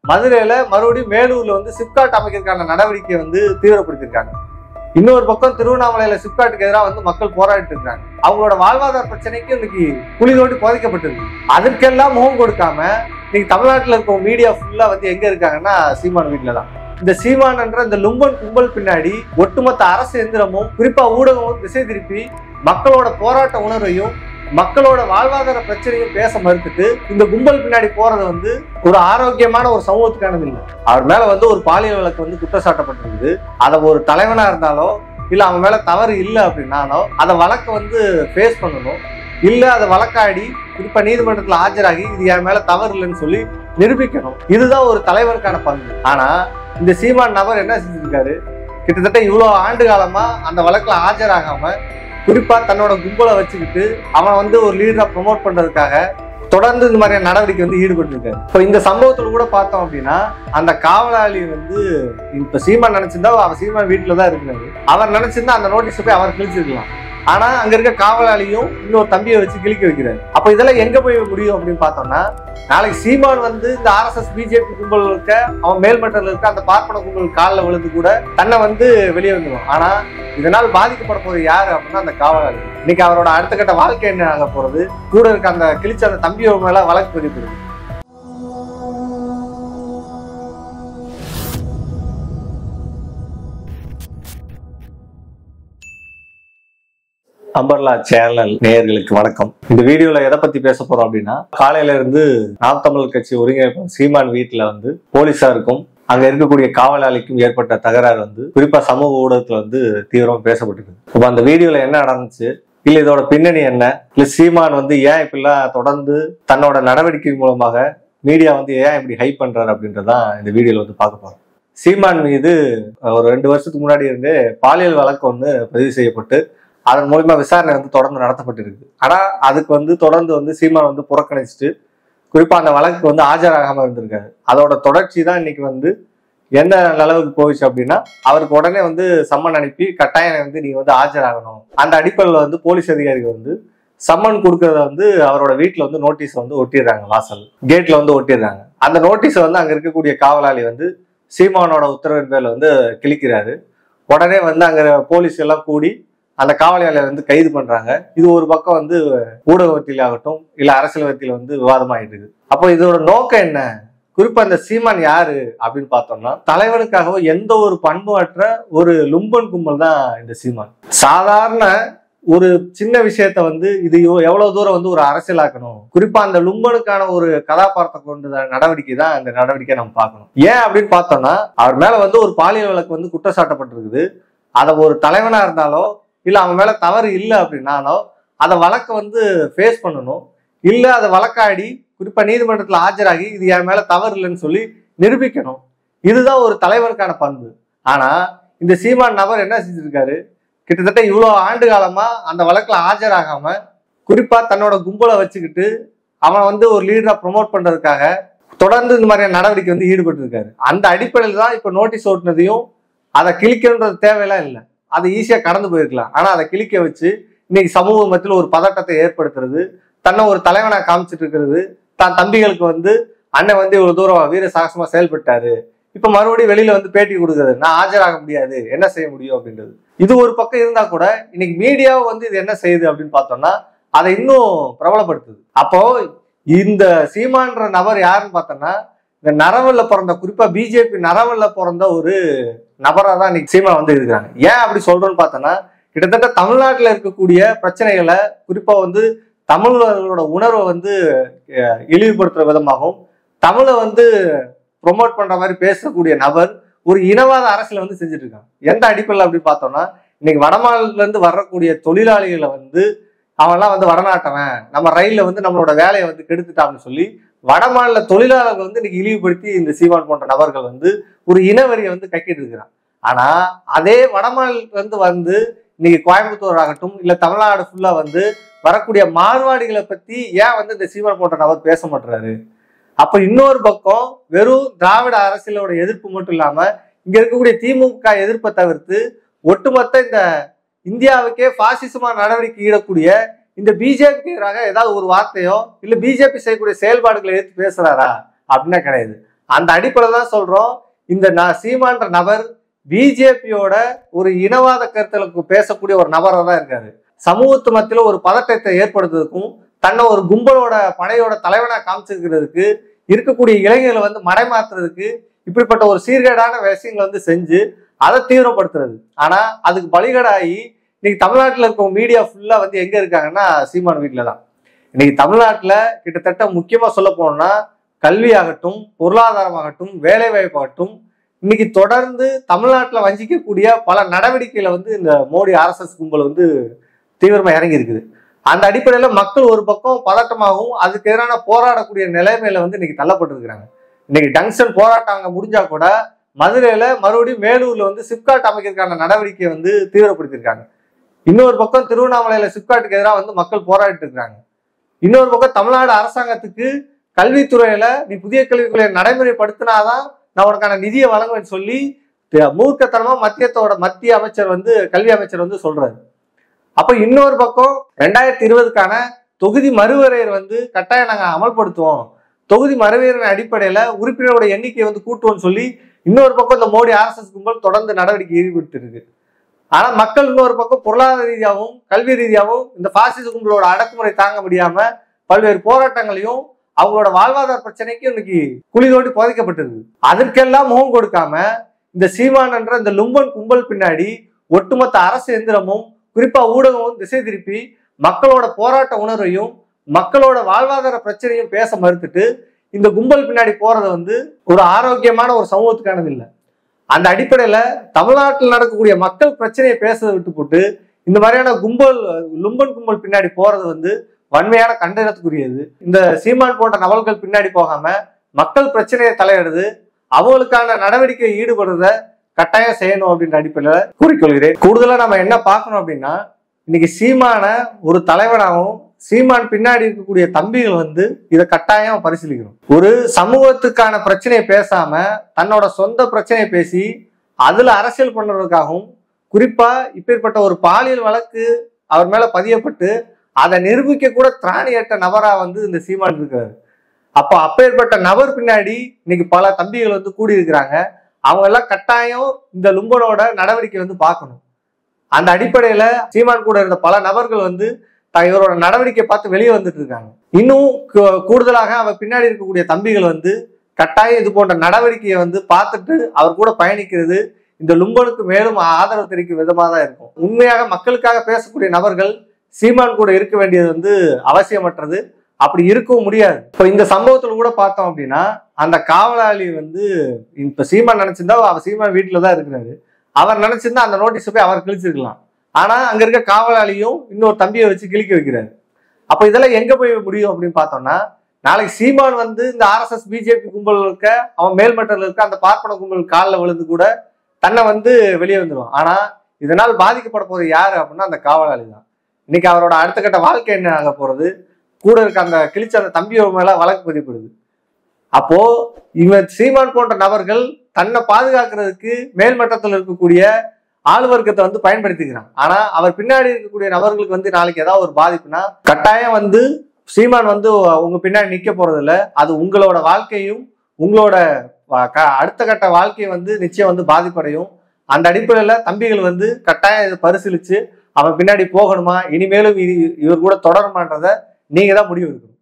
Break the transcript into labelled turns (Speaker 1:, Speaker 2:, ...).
Speaker 1: மதுரையில மறுபடியும் மேலூர்ல வந்து சிப்காட் அமைக்கிறதுக்கான நடவடிக்கையை வந்து தீவிரப்படுத்திருக்காங்க. இன்னொரு பக்கம் திருவண்ணாமலையில சிப்காட்டுக்கு எதிராக வந்து மக்கள் போராடிட்டு இருக்காங்க. அவங்களோட வாழ்வாதார பிரச்சனைக்கு இன்னைக்கு குழி தோண்டி புதைக்கப்பட்டிருக்கு. அதற்கெல்லாம் முகம் கொடுக்காம இன்னைக்கு தமிழ்நாட்டில் இருக்க மீடியா ஃபுல்லா வந்து எங்க இருக்காங்கன்னா சீமான் வீட்டுல தான். இந்த சீமான் என்ற இந்த லும்பன் கும்பல் பின்னாடி ஒட்டுமொத்த அரசு எந்திரமும் குறிப்பா ஊடகமும் திசை திருப்பி மக்களோட போராட்ட உணர்வையும் மக்களோட வாழ்வாதார பிரச்சனையும் பேச மறுத்துட்டு இந்த கும்பல் பின்னாடி போறது வந்து ஒரு ஆரோக்கியமான ஒரு சமூகத்துக்கானது இல்லை. அவர் மேல வந்து ஒரு பாலியல் வழக்கு வந்து குற்றச்சாட்டப்பட்டிருக்குது. அதை ஒரு தலைவனா இருந்தாலோ இல்ல அவன் மேல தவறு இல்லை அப்படின்னாலோ அதை வழக்கை வந்து ஃபேஸ் பண்ணணும். இல்ல அதை வழக்காடி குறிப்பா நீதிமன்றத்துல ஆஜராகி இது என் மேல தவறு இல்லைன்னு சொல்லி நிரூபிக்கணும். இதுதான் ஒரு தலைவருக்கான பங்கு. ஆனா இந்த சீமான் நபர் என்ன செஞ்சிருக்காரு, கிட்டத்தட்ட இவ்வளவு ஆண்டு காலமா அந்த வழக்குல ஆஜராகாம குறிப்பா தன்னோட கும்பலை வச்சுக்கிட்டு அவன் வந்து ஒரு லீடரா ப்ரொமோட் பண்றதுக்காக தொடர்ந்து இந்த மாதிரியான நடவடிக்கை வந்து ஈடுபட்டிருக்காரு. இப்போ இந்த சம்பவத்துல கூட பார்த்தோம் அப்படின்னா அந்த காவலாளி வந்து இப்ப சீமான் நினைச்சிருந்தா அவர் சீமான் வீட்டுலதான் இருக்கிறாரு. அவர் நினைச்சிருந்தா அந்த நோட்டீஸ் போய் அவர் கிழிச்சிருக்கலாம். ஆனா அங்க இருக்க காவலாளியும் இன்னொரு தம்பியை வச்சு கிழிக்க வைக்கிறாரு. அப்ப இதெல்லாம் எங்க போய் முடியும் அப்படின்னு பார்த்தோம்னா, நாளைக்கு சீமான் வந்து இந்த RSS பிஜேபி கும்பல் இருக்க அவன் மேல்மட்டத்தில் இருக்க அந்த பார்ப்பன கும்பல் காலில் விழுந்து கூட தன்னை வந்து வெளியே வந்துடும். ஆனா இதனால் பாதிக்கப்பட போறது யாரு அப்படின்னா அந்த காவலாளி. இன்னைக்கு அவரோட அடுத்த கட்ட வாழ்க்கை என்ன ஆக போறது, கூட இருக்க அந்த கிழிச்ச அந்த தம்பியோட மேல வழக்கு பதிவு. அம்பர்லா சேனல் நேயர்களுக்கு வணக்கம். இந்த வீடியோல எதை பத்தி பேச போறோம் அப்படின்னா, காலையில இருந்து நாம் தமிழர் கட்சி ஒருங்கிணைப்பாளர் சீமான் வீட்டுல வந்து போலீசாருக்கும் அங்க இருக்கக்கூடிய காவலாளிக்கும் ஏற்பட்ட தகராறு வந்து குறிப்பா சமூக ஊடகத்துல வந்து தீவிரமா பேசப்பட்டிருக்கு. அப்ப அந்த வீடியோல என்ன நடந்துச்சு, இல்ல இதோட பின்னணி என்ன, இல்ல சீமான் வந்து ஏன் இப்படிலாம் தொடர்ந்து தன்னோட நடவடிக்கை மூலமாக மீடியா வந்து ஏன் இப்படி ஹைப் பண்றாரு அப்படின்றதான் இந்த வீடியோல வந்து பார்க்க போறோம். சீமான் மீது ஒரு 2 வருஷத்துக்கு முன்னாடி இருந்து பாலியல் வழக்கு ஒன்று பதிவு செய்யப்பட்டு அதன் மூலமா விசாரணை வந்து தொடர்ந்து நடத்தப்பட்டிருக்கு. ஆனா அதுக்கு வந்து தொடர்ந்து வந்து சீமான் வந்து புறக்கணிச்சுட்டு குறிப்பா அந்த வழக்கு வந்து ஆஜராகாம இருந்திருக்காரு. அதோட தொடர்ச்சி தான் இன்னைக்கு வந்து எந்த அளவுக்கு போயிடுச்சு அப்படின்னா, அவருக்கு உடனே வந்து சம்மன் அனுப்பி கட்டாயம் வந்து நீங்க வந்து ஆஜராகணும். அந்த அடிப்படையில் வந்து போலீஸ் அதிகாரிகள் வந்து சம்மன் கொடுக்கறத வந்து அவரோட வீட்டுல வந்து நோட்டீஸ் வந்து ஒட்டிடுறாங்க, வாசல் கேட்ல வந்து ஒட்டிடுறாங்க. அந்த நோட்டீஸை வந்து அங்க இருக்கக்கூடிய காவலாளி வந்து சீமானோட உத்தரவின் பேர்ல வந்து கிழிக்கிறாரு. உடனே வந்து அங்க போலீஸ் எல்லாம் கூடி அந்த காவலாளியை வந்து கைது பண்றாங்க. இது ஒரு பக்கம் வந்து ஊடகத்தில் ஆகட்டும் இல்ல அரசியல்வாதத்தில் வந்து விவாதமாயிட்டு இருக்கு. அப்போ இதோட நோக்கம் என்ன, குறிப்பா இந்த சீமான் யாரு அப்படின்னு பார்த்தோம்னா, தலைவனுக்காக எந்த ஒரு பண்புமற்ற ஒரு லும்பன் கும்பல் தான் இந்த சீமான். சாதாரண ஒரு சின்ன விஷயத்த வந்து இது எவ்வளவு தூரம் வந்து ஒரு அரசியலாக்கணும், குறிப்பா அந்த லும்பனுக்கான ஒரு கதாபாத்திரத்தை கொண்ட நடவடிக்கை தான் இந்த நடவடிக்கை நம்ம பார்க்கணும். ஏன் அப்படின்னு பார்த்தோம்னா, அவர் மேல வந்து ஒரு பாலியல் வழக்கு வந்து குற்றச்சாட்டப்பட்டிருக்குது. அதை ஒரு தலைவனா இருந்தாலோ இல்ல அவன் மேல தவறு இல்லை அப்படின்னாலோ அதை வழக்கை வந்து ஃபேஸ் பண்ணணும். இல்ல அதை வழக்காடி குறிப்பா நீதிமன்றத்துல ஆஜராகி இது என் மேல தவறு இல்லைன்னு சொல்லி நிரூபிக்கணும். இதுதான் ஒரு தலைவருக்கான பண்பு. ஆனா இந்த சீமான் நபர் என்ன செஞ்சிருக்காரு, கிட்டத்தட்ட இவ்வளவு ஆண்டு காலமா அந்த வழக்குல ஆஜராகாம குறிப்பா தன்னோட கும்பலை வச்சுக்கிட்டு அவன் வந்து ஒரு லீடரா ப்ரொமோட் பண்றதுக்காக தொடர்ந்து இந்த மாதிரியான நடவடிக்கை வந்து ஈடுபட்டு இருக்காரு. அந்த அடிப்படையில் தான் இப்ப நோட்டீஸ் ஓட்டுனதையும் அதை கிழிக்கணுன்றது தேவையெல்லாம் இல்லை, அது ஈஸியா கடந்து போயிருக்கலாம். ஆனா அதை கிழிக்க வச்சு இன்னைக்கு சமூக மத்தியில் ஒரு பதட்டத்தை ஏற்படுத்துறது, தன்னை ஒரு தலைவனா காமிச்சிட்டு இருக்கிறது, தான் தம்பிகளுக்கு வந்து அண்ணன் வந்து இவ்வளவு தூரம் வீர சாகசமா செயல்பட்டாரு, இப்ப மறுபடியும் வெளியில வந்து பேட்டி கொடுக்குறது, நான் ஆஜராக முடியாது என்ன செய்ய முடியும் அப்படின்றது. இது ஒரு பக்கம் இருந்தா கூட இன்னைக்கு மீடியாவும் வந்து இது என்ன செய்யுது அப்படின்னு பார்த்தோம்னா அதை இன்னும் பிரபலப்படுத்துது. அப்போ இந்த சீமான்ற நபர் யாருன்னு பார்த்தோம்னா, இந்த நரவல்ல பிறந்த குறிப்பா பிஜேபி நரவல்ல பிறந்த ஒரு நபரா தான் இன்னைக்கு சீமான் வந்து இருக்கிறாங்க. ஏன் அப்படி சொல்றோம்னு பார்த்தோம்னா, கிட்டத்தட்ட தமிழ்நாட்டில் இருக்கக்கூடிய பிரச்சனைகளை குறிப்பா வந்து தமிழர்களோட உணர்வை வந்து இழிவுபடுத்துற விதமாகவும் தமிழை வந்து ப்ரொமோட் பண்ற மாதிரி பேசக்கூடிய நபர் ஒரு இனவாத அரசியலை வந்து செஞ்சுட்டு இருக்காங்க. எந்த அடிப்படையில் அப்படின்னு பார்த்தோம்னா, இன்னைக்கு வடமாநிலத்துல இருந்து வரக்கூடிய தொழிலாளிகளை வந்து அவன்லாம் வந்து வடநாட்டவன், நம்ம ரயில்ல வந்து நம்மளோட வேலையை வந்து கெடுத்துட்டான்னு சொல்லி வடமாநில தொழிலாளர்கள் வந்து இன்னைக்கு இழிவுபடுத்தி இந்த சீமான் போன்ற நபர்கள் வந்து ஒரு இனவரியை வந்து கட்டிட்டு இருக்கிறான். ஆனா அதே வடமாநிலத்துல இருந்து வந்து இன்னைக்கு கோயம்புத்தூர் ஆகட்டும் இல்ல தமிழ்நாடு ஃபுல்லா வந்து வரக்கூடிய மார்வாடிகளை பத்தி ஏன் வந்து இந்த சீமான் போன்ற நபர் பேச மாட்டாரு? அப்ப இன்னொரு பக்கம் வெறும் திராவிட அரசியலோட எதிர்ப்பு மட்டும் இல்லாம இங்க இருக்கக்கூடிய திமுக எதிர்ப்பை தவிர்த்து ஒட்டுமொத்த இந்த இந்தியாவுக்கே பாசிசமா நடவடிக்கை ஈடக்கூடிய இந்த பிஜேபிக்கு எதிராக ஏதாவது ஒரு வார்த்தையோ இல்ல பிஜேபி செய்யக்கூடிய செயல்பாடுகளை எடுத்து பேசுறாரா அப்படின்னா கிடையாது. அந்த அடிப்படையில் தான் சொல்றோம், இந்த சீமான்ற நபர் பிஜேபியோட ஒரு இனவாத கருத்துக்களுக்கு பேசக்கூடிய ஒரு நபராக தான் இருக்காரு. சமூகத்து மத்தியில ஒரு பதட்டத்தை ஏற்படுத்துறதுக்கும் தன்னை ஒரு கும்பலோட படையோட தலைவனா காமிச்சிருக்கிறதுக்கு இருக்கக்கூடிய இளைஞர்களை வந்து மடைமாத்துறதுக்கு இப்படிப்பட்ட ஒரு சீர்கேடான விஷயங்களை செஞ்சு அதை தீவிரப்படுத்துறது. ஆனா அதுக்கு பலிகடாகி இன்னைக்கு தமிழ்நாட்டில் இருக்க மீடியா ஃபுல்லா எங்க இருக்காங்கன்னா சீமான் வீட்டுல தான். இன்னைக்கு தமிழ்நாட்டுல கிட்டத்தட்ட முக்கியமா சொல்ல போனோம்னா கல்வி ஆகட்டும், பொருளாதாரமாகட்டும், வேலை வாய்ப்பாகட்டும், இன்னைக்கு தொடர்ந்து தமிழ்நாட்டில் வஞ்சிக்கக்கூடிய பல நடவடிக்கைகளை இந்த மோடி RSS கும்பல் தீவிரமா இறங்கி இருக்குது. அந்த அடிப்படையில மக்கள் ஒரு பக்கம் பதட்டமாகவும் அதுக்கு எதிரான போராடக்கூடிய நிலைமையில இன்னைக்கு தள்ளப்பட்டிருக்கிறாங்க. இன்னைக்கு ஜங்ஷன் போராட்டம் அங்க முடிஞ்சா கூட மதுரையில மறுபடியும் மேலூர்ல சிப்காட் அமைக்கிறதுக்கான நடவடிக்கையை தீவிரப்படுத்திருக்காங்க. இன்னொரு பக்கம் திருவண்ணாமலையில சிப்காட்டுக்கு எதிராக மக்கள் போராடிட்டு இருக்காங்க. இன்னொரு பக்கம் தமிழ்நாடு அரசாங்கத்துக்கு கல்வித்துறையில நீ புதிய கல்விக் கொள்கையை நடைமுறைப்படுத்தினாதான் நான் உனக்கான நிதியை வழங்குவேன்னு சொல்லி மூர்க்கத்தனமா மத்திய அமைச்சர் கல்வி அமைச்சர் சொல்றாரு. அப்ப இன்னொரு பக்கம் 2020க்கான தொகுதி மறுவரையர் கட்டாயம் நாங்க அமல்படுத்துவோம், தொகுதி மறுவரையரின் அடிப்படையில உறுப்பினரோட எண்ணிக்கையை கூட்டுவோம்னு சொல்லி இன்னொரு பக்கம் இந்த மோடி RSS கும்பல் தொடர்ந்து நடவடிக்கை ஈடுபட்டு இருக்கு. ஆனா மக்கள் இன்னொரு பக்கம் பொருளாதார ரீதியாகவும் கல்வி ரீதியாகவும் இந்த பாசிச கும்பலோட அடக்குமுறை தாங்க முடியாம பல்வேறு போராட்டங்களையும் அவங்களோட வாழ்வாதார பிரச்சனைக்கு இன்னைக்கு குழி தோண்டி புதைக்கப்பட்டிருக்கு. அதற்கெல்லாம் முகம் கொடுக்காம இந்த சீமான் என்ற இந்த லும்பன் கும்பல் பின்னாடி ஒட்டுமொத்த அரசு எந்திரமும் குறிப்பா ஊடகமும் திசை திருப்பி மக்களோட போராட்ட உணர்வையும் மக்களோட வாழ்வாதார பிரச்சனையும் பேச மறுத்துட்டு இந்த கும்பல் பின்னாடி போறது ஒரு ஆரோக்கியமான ஒரு சமூகத்துக்கானது இல்லை. அந்த அடிப்படையில தமிழ்நாட்டில் நடக்கக்கூடிய மக்கள் பிரச்சனையை பேசுறதை விட்டு போட்டு இந்த மாதிரியான லும்பன் கும்பல் பின்னாடி போறது வன்மையான கண்டனத்துக்குரியது. இந்த சீமான் போன்ற நபர்கள் பின்னாடி போகாம மக்கள் பிரச்சனையை தலையிடுது, அவங்களுக்கான நடவடிக்கை ஈடுபடுறத கட்டாயம் செய்யணும் அப்படின்ற அடிப்படையில கூறிக்கொள்கிறேன். கூடுதலா நம்ம என்ன பார்க்கணும் அப்படின்னா, இன்னைக்கு சீமான ஒரு தலைவனாகவும் சீமான் பின்னாடி இருக்கக்கூடிய தம்பிகள் இதை கட்டாயம் பரிசீலிக்கணும். ஒரு சமூகத்துக்கான பிரச்சனையை பேசாம தன்னோட சொந்த பிரச்சனையை பேசி அதுல அரசியல் பண்றதுக்காகவும், குறிப்பா இப்பேற்பட்ட ஒரு பாலியல் வழக்கு அவர் மேல பதியப்பட்டு அதை நிரூபிக்க கூட திராணியற்ற நபரா இந்த சீமான் இருக்கிறாரு. அப்போ அப்பேற்பட்ட நபர் பின்னாடி இன்னைக்கு பல தம்பிகள் கூடி இருக்கிறாங்க. அவங்க எல்லாம் கட்டாயம் இந்த லும்பனோட நடவடிக்கை பார்க்கணும். அந்த அடிப்படையில சீமான் கூட இருந்த பல நபர்கள் இவரோட நடவடிக்கை பார்த்து வெளியே வந்துட்டு இருக்காங்க. இன்னும் கூடுதலாக அவர் பின்னாடி இருக்கக்கூடிய தம்பிகள் கட்டாயம் இது போன்ற நடவடிக்கையை பார்த்துட்டு அவர் கூட பயணிக்கிறது இந்த லும்பனுக்கு மேலும் ஆதரவு தெரிவிக்கும் விதமாக தான் இருக்கும். உண்மையாக மக்களுக்காக பேசக்கூடிய நபர்கள் சீமான் கூட இருக்க வேண்டியது அவசியமற்றது. அப்படி இருக்கவும் முடியாது. இப்ப இந்த சம்பவத்துல கூட பார்த்தோம் அப்படின்னா, அந்த காவலாளி இப்ப சீமான் நினைச்சிருந்தா அவர் சீமான் வீட்டுலதான் இருக்கிறாரு, அவர் நினைச்சிருந்தா அந்த நோட்டீஸ் போய் அவர் கிழிச்சிருக்கலாம். ஆனா அங்க இருக்க காவலாளியும் இன்னொரு தம்பியை வச்சு கிழிக்க வைக்கிறாரு. அப்ப இதெல்லாம் எங்க போய் முடியும் அப்படின்னு பார்த்தோம்னா, நாளைக்கு சீமான் இந்த RSS BJP கும்பல் இருக்க அவன் மேல்மட்டத்தில் இருக்க அந்த பார்ப்பன கும்பல் காலில் விழுந்து கூட தன்னை வெளியே வந்துடும். ஆனா இதனால் பாதிக்கப்பட போறது யாரு அப்படின்னா அந்த காவலாளி தான். இன்னைக்கு அவரோட அடுத்த கட்ட வாழ்க்கை என்ன ஆக போறது, கூட இருக்க அந்த கிழிச்ச அந்த தம்பியோட மேல வழக்கு பதிப்படுது. அப்போ இவன் சீமான் போன்ற நபர்கள் தன்னை பாதுகாக்கிறதுக்கு மேல்மட்டத்தில் இருக்கக்கூடிய ஆளுவர்க்கத்தை பயன்படுத்திக்கிறான். ஆனா அவர் பின்னாடி இருக்கக்கூடிய நபர்களுக்கு நாளைக்கு ஏதாவது ஒரு பாதிப்புனா கட்டாயம் சீமான் உங்க பின்னாடி நிக்க போறது இல்லை. அது உங்களோட வாழ்க்கையும் உங்களோட அடுத்த கட்ட வாழ்க்கையை நிச்சயம் பாதிப்படையும். அந்த அடிப்படையில தம்பிகள் கட்டாயம் இதை பரிசீலிச்சு அவன் பின்னாடி போகணுமா, இனிமேலும் இவர் கூட தொடருமான்றத நீங்க தான் முடிவு எடுக்கணும்.